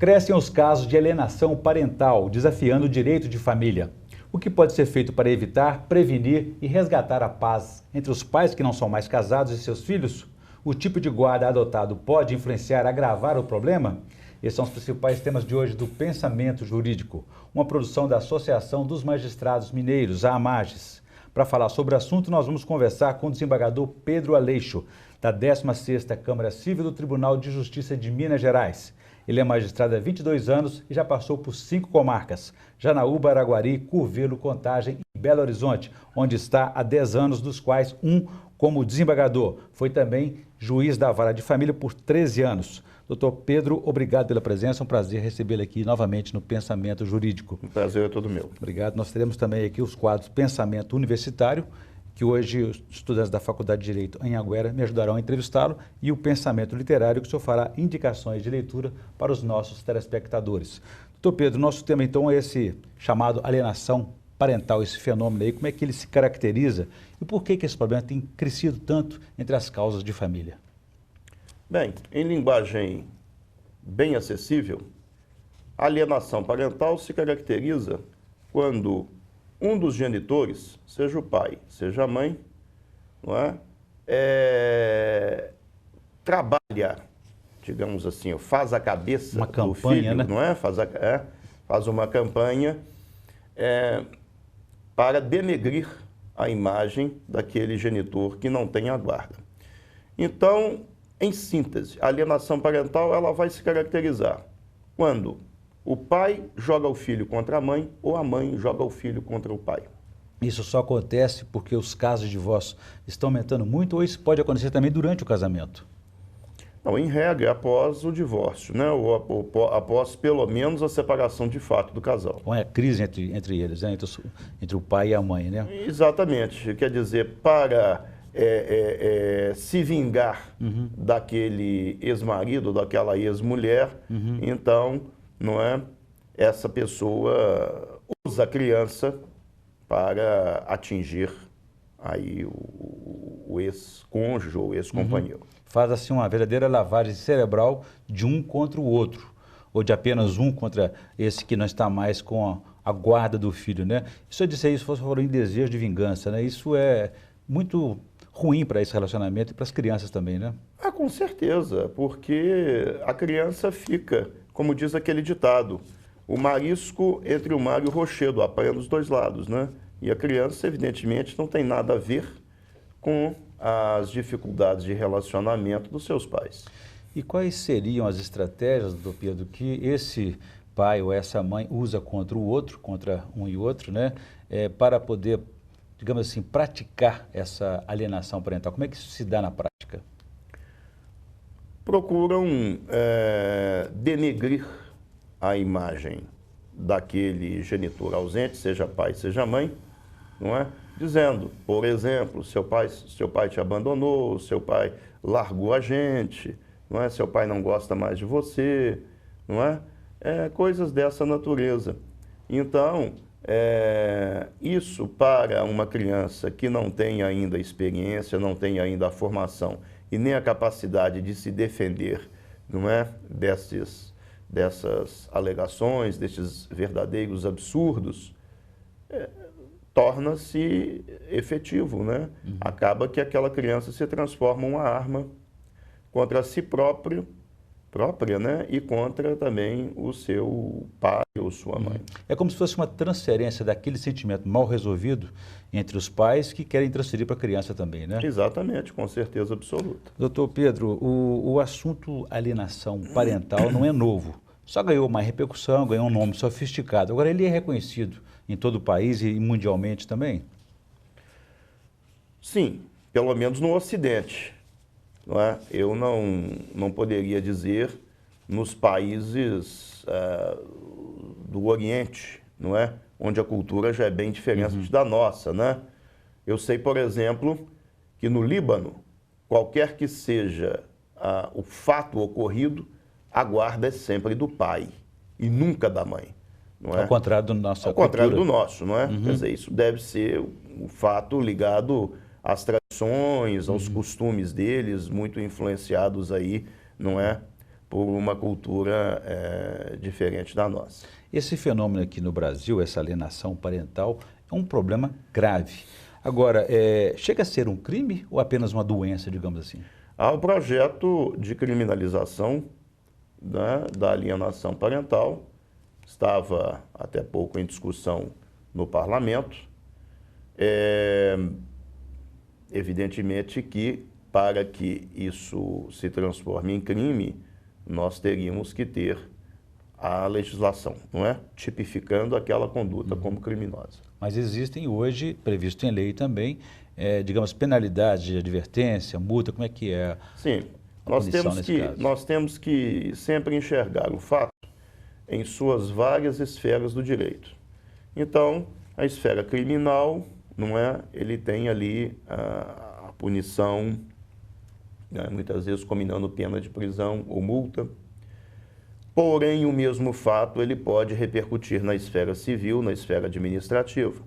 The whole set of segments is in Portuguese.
Crescem os casos de alienação parental, desafiando o direito de família. O que pode ser feito para evitar, prevenir e resgatar a paz entre os pais que não são mais casados e seus filhos? O tipo de guarda adotado pode influenciar, agravar o problema? Esses são os principais temas de hoje do Pensamento Jurídico, uma produção da Associação dos Magistrados Mineiros, a AMAGES. Para falar sobre o assunto, nós vamos conversar com o desembargador Pedro Aleixo, da 16ª Câmara Civil do Tribunal de Justiça de Minas Gerais. Ele é magistrado há 22 anos e já passou por 5 comarcas: Janaúba, Araguari, Curvelo, Contagem e Belo Horizonte, onde está há 10 anos, dos quais um como desembargador. Foi também juiz da Vara de Família por 13 anos. Doutor Pedro, obrigado pela presença, é um prazer recebê-lo aqui novamente no Pensamento Jurídico. O prazer é todo meu. Obrigado. Nós teremos também aqui os quadros Pensamento Universitário, que hoje os estudantes da Faculdade de Direito em Anhanguera me ajudarão a entrevistá-lo, e o Pensamento Literário, que o senhor fará indicações de leitura para os nossos telespectadores. Doutor Pedro, nosso tema então é esse chamado alienação parental, esse fenômeno aí, como é que ele se caracteriza e por que esse problema tem crescido tanto entre as causas de família? Bem, em linguagem bem acessível, a alienação parental se caracteriza quando um dos genitores, seja o pai, seja a mãe, não é? Trabalha, digamos assim, faz a cabeça uma do campanha, filho, né? não é? Faz uma campanha para denegrir a imagem daquele genitor que não tem a guarda. Então, em síntese, a alienação parental ela vai se caracterizar quando o pai joga o filho contra a mãe ou a mãe joga o filho contra o pai. Isso só acontece porque os casos de divórcio estão aumentando muito, ou isso pode acontecer também durante o casamento? Não, em regra, após o divórcio, né? Ou após pelo menos a separação de fato do casal. Ou é a crise entre eles, né? Entre o pai e a mãe, né? Exatamente. Quer dizer, para se vingar daquele ex-marido, daquela ex-mulher, então, não é? Essa pessoa usa a criança para atingir aí o ex-cônjuge ou ex-companheiro. Faz assim uma verdadeira lavagem cerebral de um contra o outro, ou de apenas um contra esse que não está mais com a guarda do filho, né? Se eu disser isso, fosse em desejo de vingança, né? Isso é muito ruim para esse relacionamento e para as crianças também, né? Ah, com certeza, porque a criança fica, como diz aquele ditado, o marisco entre o mar e o rochedo, apanha dos dois lados, né? E a criança, evidentemente, não tem nada a ver com as dificuldades de relacionamento dos seus pais. E quais seriam as estratégias, doutor Pedro, que esse pai ou essa mãe usa contra o outro, contra um e outro, né? Para poder, digamos assim, praticar essa alienação parental? Como é que isso se dá na prática? Procuram denegrir a imagem daquele genitor ausente, seja pai, seja mãe, não é? Dizendo, por exemplo, seu pai te abandonou, seu pai largou a gente, não é? Seu pai não gosta mais de você, não é? Coisas dessa natureza. Então, isso para uma criança que não tem ainda experiência, não tem ainda a formação e nem a capacidade de se defender, não é? Dessas alegações, desses verdadeiros absurdos, torna-se efetivo, né? Acaba que aquela criança se transforma em uma arma contra si própria, né? E contra também o seu pai ou sua mãe. É como se fosse uma transferência daquele sentimento mal resolvido entre os pais que querem transferir para a criança também, né? Exatamente, com certeza absoluta. Doutor Pedro, o assunto alienação parental não é novo. Só ganhou uma repercussão, ganhou um nome sofisticado. Agora, ele é reconhecido em todo o país e mundialmente também? Sim, pelo menos no Ocidente. Não é? Eu não poderia dizer nos países do Oriente, não é? Onde a cultura já é bem diferente da nossa, né? Eu sei, por exemplo, que no Líbano, qualquer que seja o fato ocorrido, a guarda é sempre do pai e nunca da mãe. Não é? Ao contrário do nosso. Ao contrário do nosso, não é? Quer dizer, isso deve ser um fato ligado às tradições, aos costumes deles, muito influenciados aí, não é? por uma cultura diferente da nossa. Esse fenômeno aqui no Brasil, essa alienação parental, é um problema grave. Agora, chega a ser um crime ou apenas uma doença, digamos assim? Há o projeto de criminalização, né, da alienação parental, estava até pouco em discussão no parlamento. Evidentemente que, para que isso se transforme em crime, nós teríamos que ter a legislação, não é? Tipificando aquela conduta como criminosa. Mas existem hoje, previsto em lei também, digamos, penalidades de advertência, multa, como é que é? Sim, a punição nesse caso? nós temos que sempre enxergar o fato em suas várias esferas do direito. Então, a esfera criminal, não é? Ele tem ali a punição, né, muitas vezes combinando pena de prisão ou multa. Porém, o mesmo fato ele pode repercutir na esfera civil, na esfera administrativa.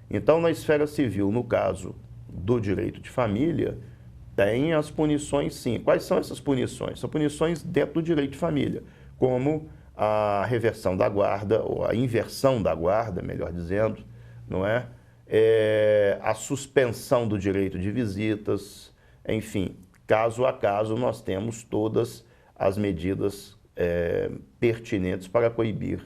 Então, na esfera civil, no caso do direito de família, tem as punições, sim. Quais são essas punições? São punições dentro do direito de família, como a reversão da guarda, ou a inversão da guarda, melhor dizendo, não é? A suspensão do direito de visitas, enfim, caso a caso, nós temos todas as medidas pertinentes para coibir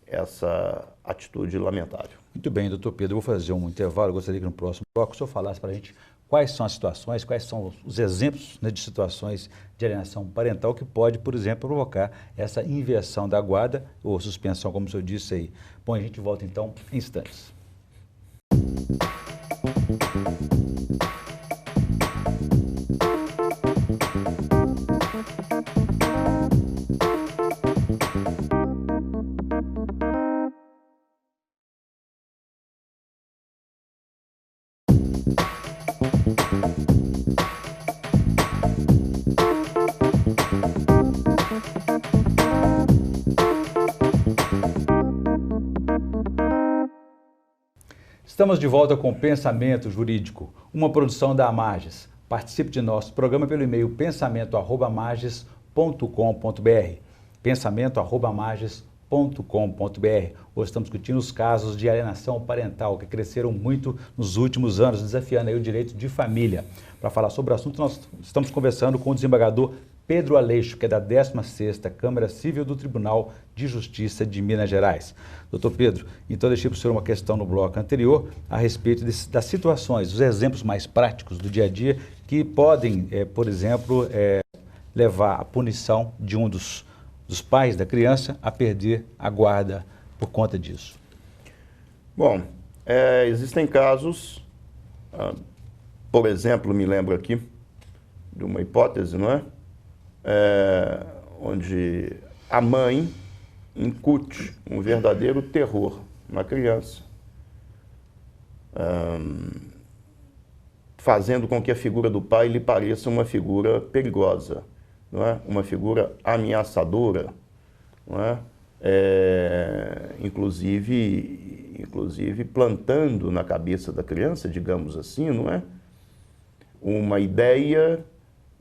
essa atitude lamentável. Muito bem, doutor Pedro, eu vou fazer um intervalo, eu gostaria que no próximo bloco o senhor falasse para a gente quais são as situações, quais são os exemplos, né, de situações de alienação parental que pode, por exemplo, provocar essa inversão da guarda ou suspensão, como o senhor disse aí. Bom, a gente volta então em instantes. Estamos de volta com Pensamento Jurídico, uma produção da Amages. Participe de nosso programa pelo e-mail pensamento@amages.com.br. pensamento@amages.com.br. Hoje estamos discutindo os casos de alienação parental que cresceram muito nos últimos anos, desafiando aí o direito de família. Para falar sobre o assunto, nós estamos conversando com o desembargador Pedro Aleixo, que é da 16ª Câmara Civil do Tribunal de Justiça de Minas Gerais. Doutor Pedro, então deixei para o senhor uma questão no bloco anterior a respeito das situações, os exemplos mais práticos do dia a dia que podem, por exemplo, levar à punição de um dos pais da criança a perder a guarda por conta disso. Bom, existem casos, por exemplo, me lembro aqui de uma hipótese, não é? Onde a mãe incute um verdadeiro terror na criança, fazendo com que a figura do pai lhe pareça uma figura perigosa, não é? Uma figura ameaçadora, não é? Inclusive plantando na cabeça da criança, digamos assim, não é? Uma ideia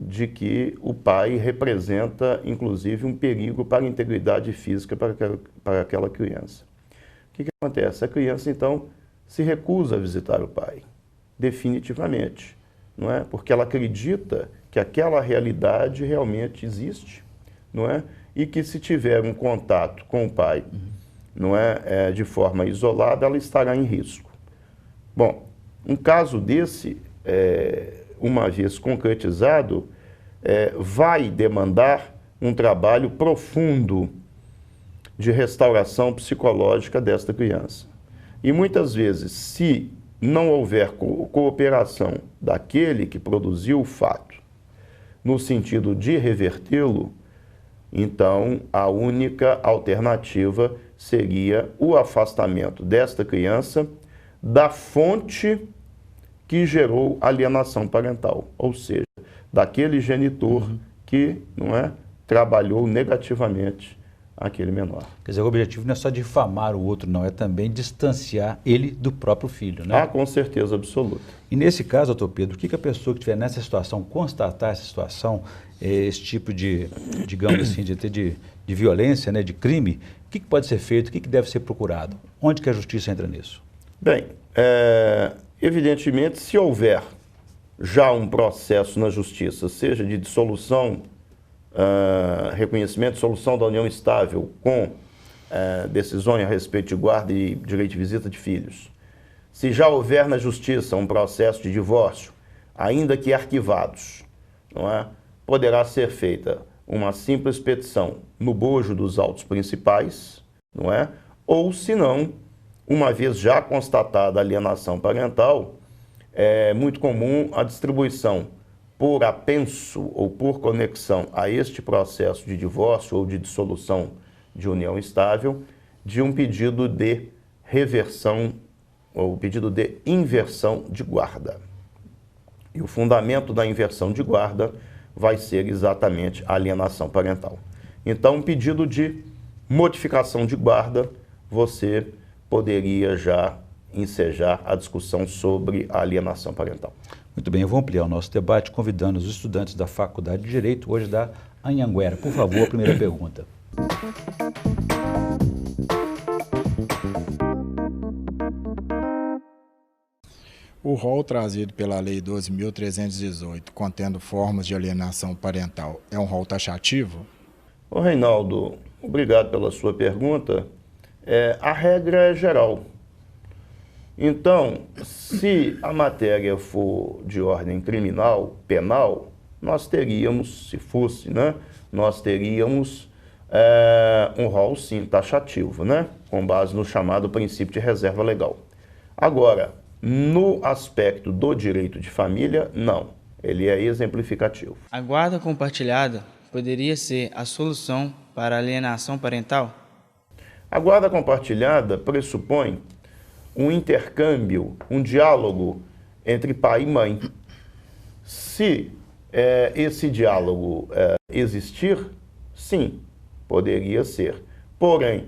de que o pai representa, inclusive, um perigo para a integridade física para aquela criança. O que acontece? A criança, então, se recusa a visitar o pai, definitivamente, não é? Porque ela acredita que aquela realidade realmente existe, não é? E que se tiver um contato com o pai, não é, de forma isolada, ela estará em risco. Bom, um caso desse, uma vez concretizado, vai demandar um trabalho profundo de restauração psicológica desta criança. E muitas vezes, se não houver cooperação daquele que produziu o fato, no sentido de revertê-lo, então a única alternativa seria o afastamento desta criança da fonte que gerou alienação parental, ou seja, daquele genitor que, não é, trabalhou negativamente aquele menor. Quer dizer, o objetivo não é só difamar o outro, não, é também distanciar ele do próprio filho, né? Ah, com certeza absoluta. E nesse caso, doutor Pedro, o que a pessoa que estiver nessa situação, constatar essa situação, esse tipo de, digamos assim, de violência, né, de crime, o que pode ser feito, o que deve ser procurado? Onde que a justiça entra nisso? Bem, evidentemente, se houver já um processo na justiça, seja de dissolução, reconhecimento, dissolução da união estável com decisões a respeito de guarda e direito de visita de filhos, se já houver na justiça um processo de divórcio, ainda que arquivados, não é? Poderá ser feita uma simples petição no bojo dos autos principais, não é? Ou, se não, uma vez já constatada a alienação parental, é muito comum a distribuição por apenso ou por conexão a este processo de divórcio ou de dissolução de união estável, de um pedido de reversão ou pedido de inversão de guarda. E o fundamento da inversão de guarda vai ser exatamente a alienação parental. Então, um pedido de modificação de guarda, você poderia já ensejar a discussão sobre a alienação parental. Muito bem, eu vou ampliar o nosso debate convidando os estudantes da Faculdade de Direito, hoje da Anhanguera. Por favor, a primeira pergunta. O rol trazido pela Lei 12.318, contendo formas de alienação parental, é um rol taxativo? Ô Reinaldo, obrigado pela sua pergunta. A regra é geral. Então, se a matéria for de ordem criminal, penal, nós teríamos, se fosse, né, nós teríamos um rol, sim, taxativo, né, com base no chamado princípio de reserva legal. Agora, no aspecto do direito de família, não. Ele é exemplificativo. A guarda compartilhada poderia ser a solução para a alienação parental? A guarda compartilhada pressupõe um intercâmbio, um diálogo entre pai e mãe. Se esse diálogo existir, sim, poderia ser. Porém,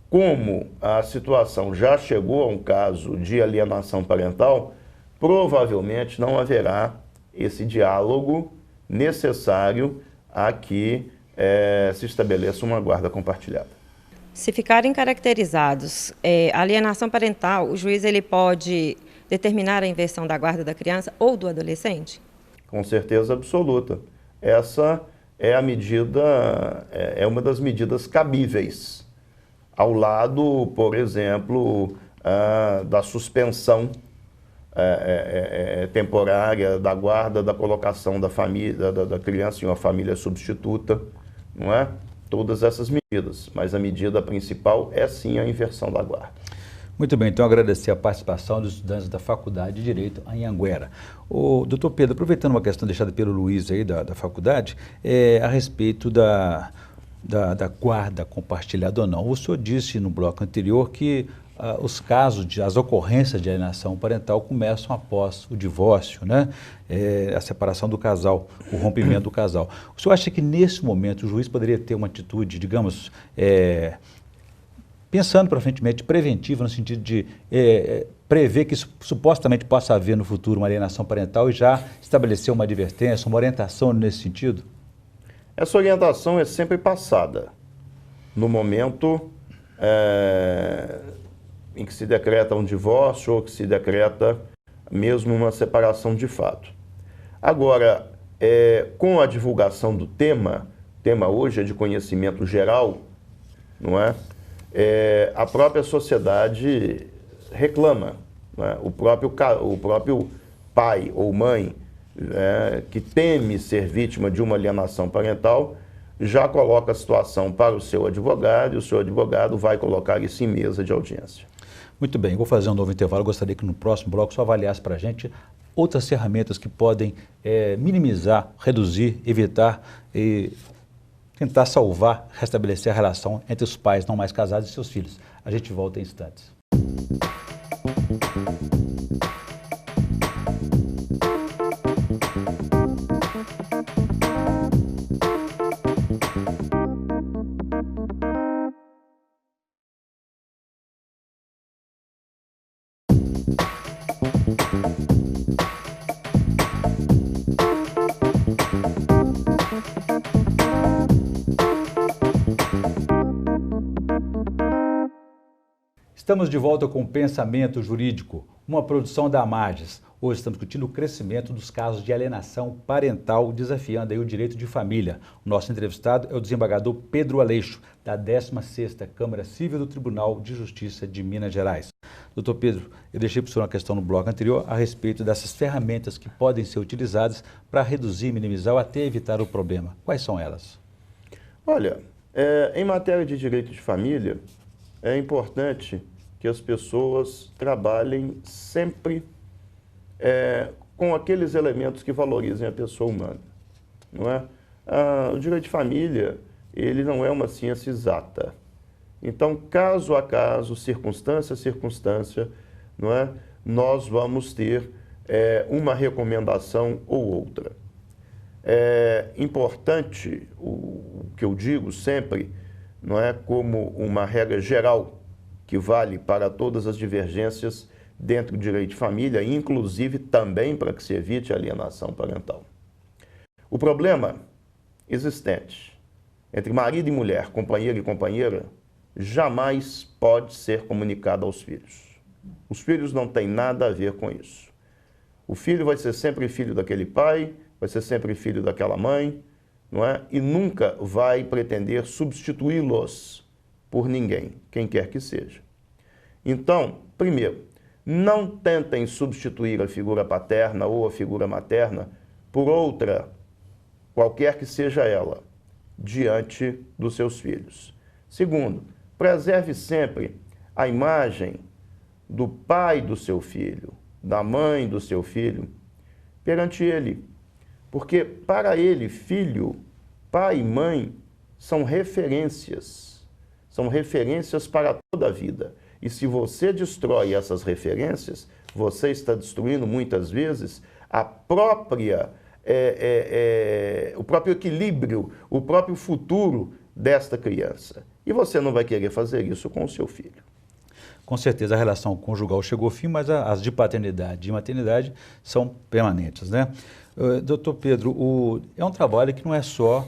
como a situação já chegou a um caso de alienação parental, provavelmente não haverá esse diálogo necessário a que se estabeleça uma guarda compartilhada. Se ficarem caracterizados a alienação parental, o juiz ele pode determinar a inversão da guarda da criança ou do adolescente? Com certeza absoluta. Essa é a medida, é uma das medidas cabíveis, ao lado, por exemplo, da suspensão temporária da guarda, da colocação da família, da criança em uma família substituta, não é? Todas essas medidas, mas a medida principal é sim a inversão da guarda. Muito bem, então agradecer a participação dos estudantes da Faculdade de Direito em Anhanguera. O doutor Pedro, aproveitando uma questão deixada pelo Luiz aí da faculdade, a respeito da guarda compartilhada ou não. O senhor disse no bloco anterior que os casos, as ocorrências de alienação parental começam após o divórcio, né? A separação do casal, o rompimento do casal. O senhor acha que nesse momento o juiz poderia ter uma atitude, digamos, pensando preferentemente preventiva, no sentido de prever que supostamente possa haver no futuro uma alienação parental e já estabelecer uma advertência, uma orientação nesse sentido? Essa orientação é sempre passada no momento em que se decreta um divórcio ou que se decreta mesmo uma separação de fato. Agora, com a divulgação do tema, o tema hoje é de conhecimento geral, não é? A própria sociedade reclama, não é? O próprio pai ou mãe que teme ser vítima de uma alienação parental, já coloca a situação para o seu advogado e o seu advogado vai colocar isso em mesa de audiência. Muito bem, vou fazer um novo intervalo. Eu gostaria que no próximo bloco você avaliasse para a gente outras ferramentas que podem minimizar, reduzir, evitar e tentar salvar, restabelecer a relação entre os pais não mais casados e seus filhos. A gente volta em instantes. Estamos de volta com o Pensamento Jurídico, uma produção da Amages. Hoje estamos discutindo o crescimento dos casos de alienação parental, desafiando aí o direito de família. O nosso entrevistado é o desembargador Pedro Aleixo, da 16ª Câmara Civil do Tribunal de Justiça de Minas Gerais. Doutor Pedro, eu deixei para o senhor uma questão no bloco anterior a respeito dessas ferramentas que podem ser utilizadas para reduzir, minimizar ou até evitar o problema. Quais são elas? Olha, em matéria de direito de família, é importante que as pessoas trabalhem sempre com aqueles elementos que valorizem a pessoa humana, não é? O direito de família, ele não é uma ciência exata. Então, caso a caso, circunstância a circunstância, não é? Nós vamos ter uma recomendação ou outra. É importante o que eu digo sempre, não é, como uma regra geral que vale para todas as divergências dentro do direito de família, inclusive também para que se evite a alienação parental. O problema existente entre marido e mulher, companheiro e companheira, jamais pode ser comunicado aos filhos. Os filhos não têm nada a ver com isso. O filho vai ser sempre filho daquele pai, vai ser sempre filho daquela mãe, não é? E nunca vai pretender substituí-los por ninguém, quem quer que seja. Então, primeiro, não tentem substituir a figura paterna ou a figura materna por outra, qualquer que seja ela, diante dos seus filhos. Segundo, preserve sempre a imagem do pai do seu filho, da mãe do seu filho, perante ele. Porque para ele, filho, pai e mãe são referências para toda a vida. E se você destrói essas referências, você está destruindo muitas vezes a própria, o próprio equilíbrio, o próprio futuro desta criança. E você não vai querer fazer isso com o seu filho. Com certeza a relação conjugal chegou ao fim, mas as de paternidade e maternidade são permanentes, né? Doutor Pedro, é um trabalho que não é só,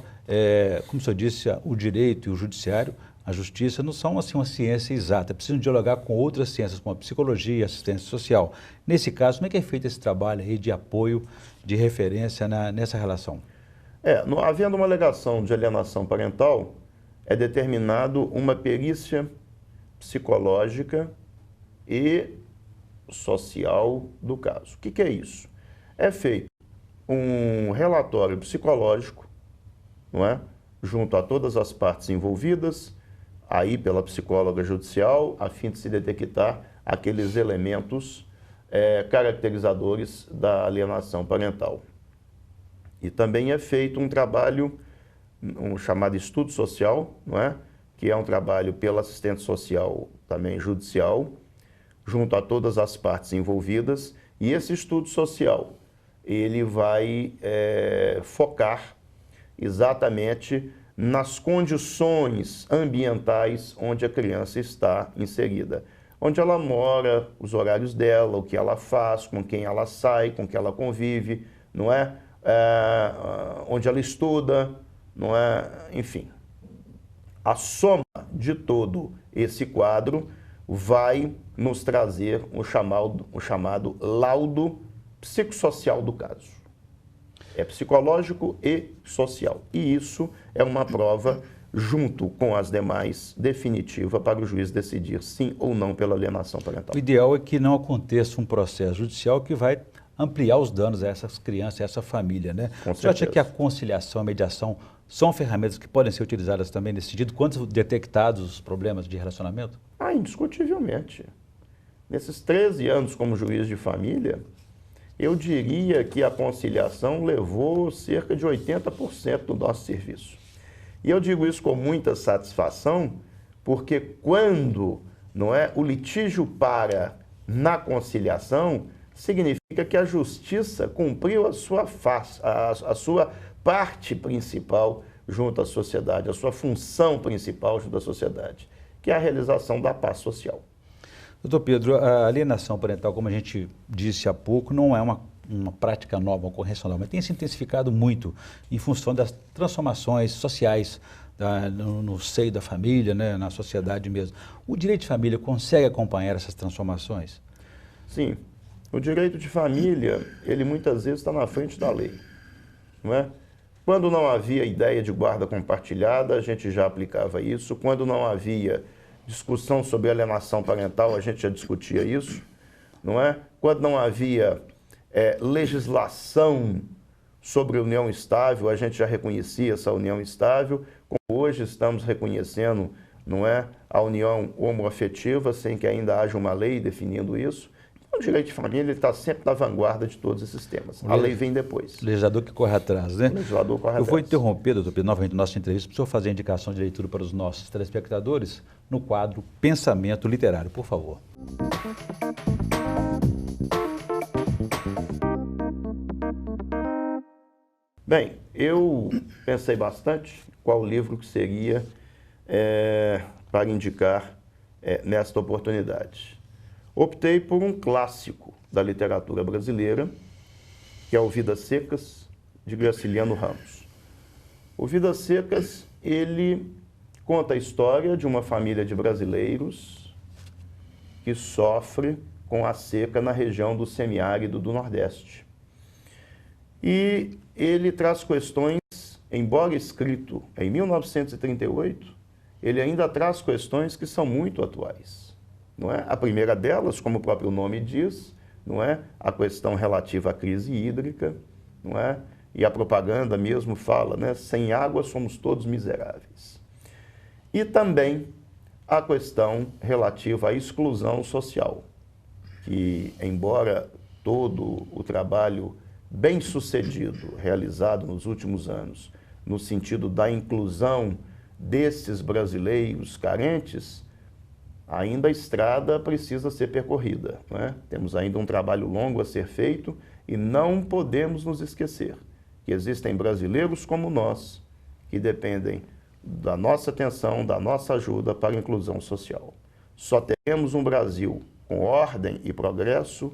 como o senhor disse, o direito e o judiciário, a justiça não são assim uma ciência exata, precisam dialogar com outras ciências, como a psicologia e a assistência social. Nesse caso, como é que é feito esse trabalho aí de apoio, de referência nessa relação? Havendo uma alegação de alienação parental, é determinado uma perícia psicológica e social do caso. O que é isso? É feito um relatório psicológico, não é? Junto a todas as partes envolvidas, aí pela psicóloga judicial, a fim de se detectar aqueles elementos caracterizadores da alienação parental. E também é feito um trabalho, um chamado estudo social, não é? Que é um trabalho pela assistente social, também judicial, junto a todas as partes envolvidas, e esse estudo social, ele vai focar exatamente nas condições ambientais onde a criança está inserida. Onde ela mora, os horários dela, o que ela faz, com quem ela sai, com quem ela convive, não é? Onde ela estuda, não é? Enfim. A soma de todo esse quadro vai nos trazer o chamado laudo psicossocial do caso. É psicológico e social. E isso é uma prova, junto com as demais, definitiva para o juiz decidir sim ou não pela alienação parental. O ideal é que não aconteça um processo judicial que vai ampliar os danos a essas crianças, a essa família, né? Você acha que a conciliação, a mediação são ferramentas que podem ser utilizadas também nesse sentido, quando detectados os problemas de relacionamento? Indiscutivelmente. Nesses 13 anos como juiz de família, eu diria que a conciliação levou cerca de 80% do nosso serviço. E eu digo isso com muita satisfação, porque quando o litígio para na conciliação, significa que a justiça cumpriu a sua parte principal junto à sociedade, a sua função principal junto à sociedade, que é a realização da paz social. Doutor Pedro, a alienação parental, como a gente disse há pouco, não é uma prática nova, uma ocorrência nova, mas tem se intensificado muito em função das transformações sociais no seio da família, né, na sociedade mesmo. O direito de família consegue acompanhar essas transformações? Sim. O direito de família, ele muitas vezes está na frente da lei, não é? Quando não havia ideia de guarda compartilhada, a gente já aplicava isso. Quando não havia discussão sobre alienação parental, a gente já discutia isso, não é? Quando não havia legislação sobre união estável, a gente já reconhecia essa união estável, como hoje estamos reconhecendo, não é, a união homoafetiva, sem que ainda haja uma lei definindo isso. O direito de família está sempre na vanguarda de todos esses temas. A lei vem depois. O legislador que corre atrás, né? O legislador corre atrás. Eu vou interromper, doutor Pedro, novamente nossa entrevista, para o senhor fazer a indicação de leitura para os nossos telespectadores no quadro Pensamento Literário, por favor. Bem, eu pensei bastante qual livro que seria para indicar nesta oportunidade. Optei por um clássico da literatura brasileira, que é o Vidas Secas, de Graciliano Ramos. O Vidas Secas, ele conta a história de uma família de brasileiros que sofre com a seca na região do semiárido do Nordeste. E ele traz questões, embora escrito em 1938, ele ainda traz questões que são muito atuais. Não é? A primeira delas, como o próprio nome diz, não é? A questão relativa à crise hídrica, não é? E a propaganda mesmo fala, né? Sem água somos todos miseráveis. E também a questão relativa à exclusão social, que embora todo o trabalho bem sucedido realizado nos últimos anos, no sentido da inclusão desses brasileiros carentes, ainda a estrada precisa ser percorrida, não é? Temos ainda um trabalho longo a ser feito e não podemos nos esquecer que existem brasileiros como nós que dependem da nossa atenção, da nossa ajuda para a inclusão social. Só teremos um Brasil com ordem e progresso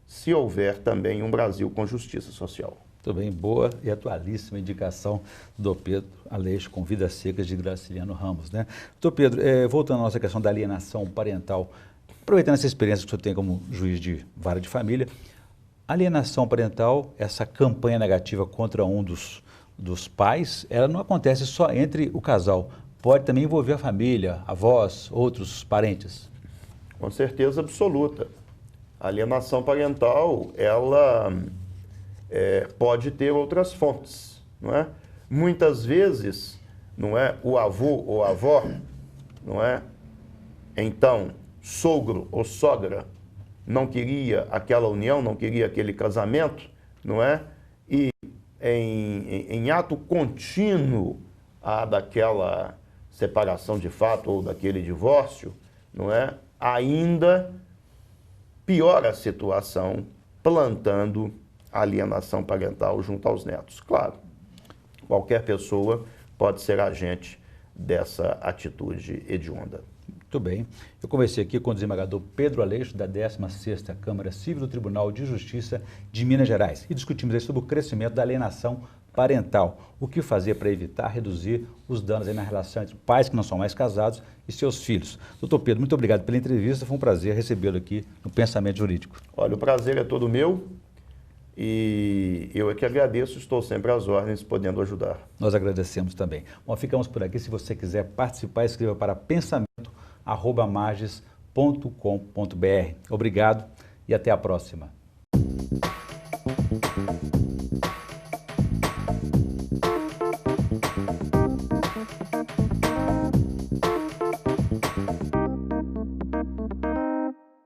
se houver também um Brasil com justiça social. Muito bem, boa e atualíssima indicação do Pedro Aleixo com Vidas Secas de Graciliano Ramos, né? Doutor Pedro, voltando à nossa questão da alienação parental, aproveitando essa experiência que o senhor tem como juiz de vara de família, alienação parental, essa campanha negativa contra um dos pais, ela não acontece só entre o casal, pode também envolver a família, avós, outros parentes. Com certeza absoluta. A alienação parental, ela pode ter outras fontes, não é? Muitas vezes, não é, o avô ou a avó, não é? Então, sogro ou sogra não queria aquela união, não queria aquele casamento, não é? E em ato contínuo daquela separação de fato ou daquele divórcio, não é? Ainda piora a situação, plantando a alienação parental junto aos netos. Claro, qualquer pessoa pode ser agente dessa atitude hedionda. Muito bem. Eu conversei aqui com o desembargador Pedro Aleixo, da 16ª Câmara Civil do Tribunal de Justiça de Minas Gerais, e discutimos aí sobre o crescimento da alienação parental, o que fazer para evitar, reduzir os danos aí na relação entre pais que não são mais casados e seus filhos. Doutor Pedro, muito obrigado pela entrevista, foi um prazer recebê-lo aqui no Pensamento Jurídico. Olha, o prazer é todo meu e eu é que agradeço, estou sempre às ordens, podendo ajudar. Nós agradecemos também. Bom, ficamos por aqui, se você quiser participar, escreva para pensamento@marges.com.br. Obrigado e até a próxima.